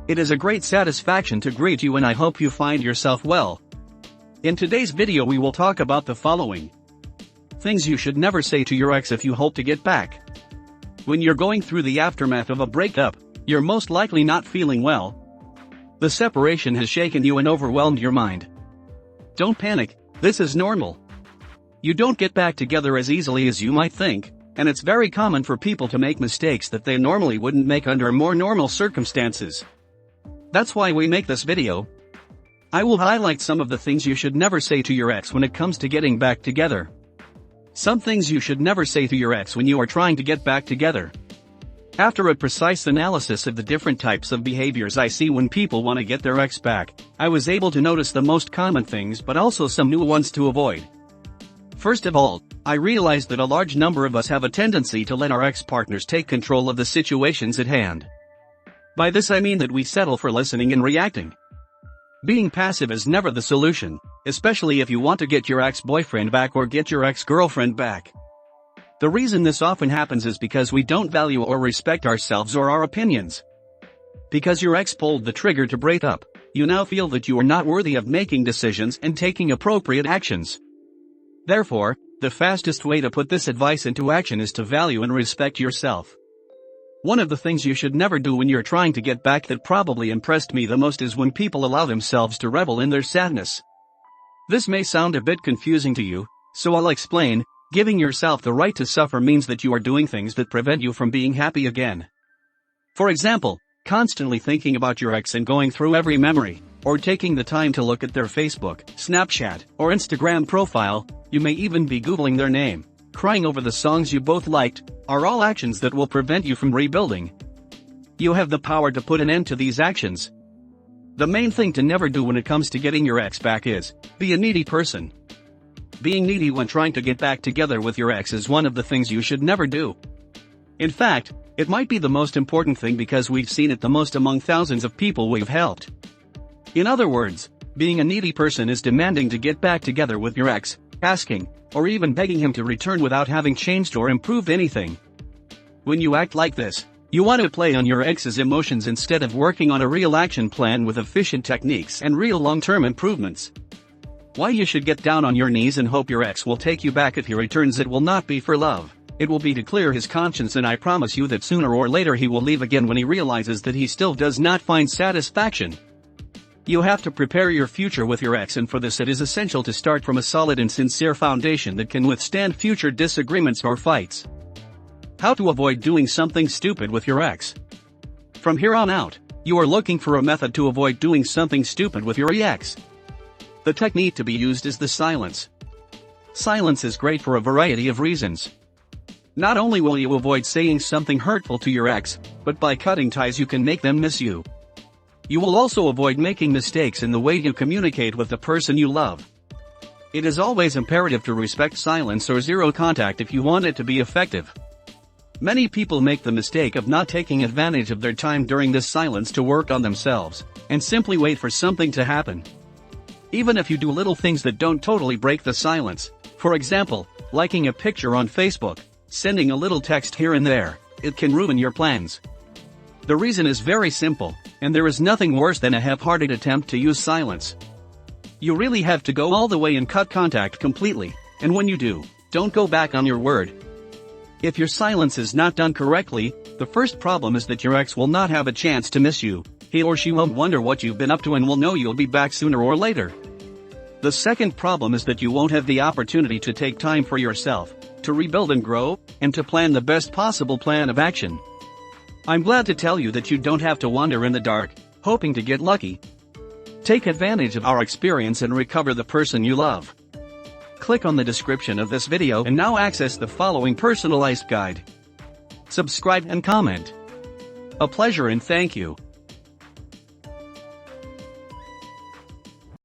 It is a great satisfaction to greet you and I hope you find yourself well. In today's video we will talk about the following things you should never say to your ex if you hope to get back. When you're going through the aftermath of a breakup, you're most likely not feeling well. The separation has shaken you and overwhelmed your mind. Don't panic, this is normal. You don't get back together as easily as you might think, and it's very common for people to make mistakes that they normally wouldn't make under more normal circumstances. That's why we make this video. I will highlight some of the things you should never say to your ex when it comes to getting back together. Some things you should never say to your ex when you are trying to get back together. After a precise analysis of the different types of behaviors I see when people want to get their ex back, I was able to notice the most common things but also some new ones to avoid. First of all, I realized that a large number of us have a tendency to let our ex-partners take control of the situations at hand. By this I mean that we settle for listening and reacting. Being passive is never the solution, especially if you want to get your ex-boyfriend back or get your ex-girlfriend back. The reason this often happens is because we don't value or respect ourselves or our opinions. Because your ex pulled the trigger to break up, you now feel that you are not worthy of making decisions and taking appropriate actions. Therefore, the fastest way to put this advice into action is to value and respect yourself. One of the things you should never do when you're trying to get back that probably impressed me the most is when people allow themselves to revel in their sadness. This may sound a bit confusing to you, so I'll explain. Giving yourself the right to suffer means that you are doing things that prevent you from being happy again. For example, constantly thinking about your ex and going through every memory, or taking the time to look at their Facebook, Snapchat, or Instagram profile. You may even be Googling their name, crying over the songs you both liked, are all actions that will prevent you from rebuilding. You have the power to put an end to these actions. The main thing to never do when it comes to getting your ex back is, be a needy person. Being needy when trying to get back together with your ex is one of the things you should never do. In fact, it might be the most important thing because we've seen it the most among thousands of people we've helped. In other words, being a needy person is demanding to get back together with your ex, asking, or even begging him to return without having changed or improved anything. When you act like this, you want to play on your ex's emotions instead of working on a real action plan with efficient techniques and real long-term improvements. Why you should get down on your knees and hope your ex will take you back if he returns. It will not be for love, it will be to clear his conscience, and I promise you that sooner or later he will leave again when he realizes that he still does not find satisfaction. You have to prepare your future with your ex, and for this it is essential to start from a solid and sincere foundation that can withstand future disagreements or fights. How to avoid doing something stupid with your ex. From here on out, you are looking for a method to avoid doing something stupid with your ex. The technique to be used is the silence. Silence is great for a variety of reasons. Not only will you avoid saying something hurtful to your ex, but by cutting ties you can make them miss you. You will also avoid making mistakes in the way you communicate with the person you love. It is always imperative to respect silence or zero contact if you want it to be effective. Many people make the mistake of not taking advantage of their time during this silence to work on themselves, and simply wait for something to happen. Even if you do little things that don't totally break the silence, for example, liking a picture on Facebook, sending a little text here and there, it can ruin your plans. The reason is very simple, and there is nothing worse than a half-hearted attempt to use silence. You really have to go all the way and cut contact completely, and when you do, don't go back on your word. If your silence is not done correctly, the first problem is that your ex will not have a chance to miss you. He or she won't wonder what you've been up to and will know you'll be back sooner or later. The second problem is that you won't have the opportunity to take time for yourself, to rebuild and grow, and to plan the best possible plan of action. I'm glad to tell you that you don't have to wander in the dark, hoping to get lucky. Take advantage of our experience and recover the person you love. Click on the description of this video and now access the following personalized guide. Subscribe and comment. A pleasure and thank you.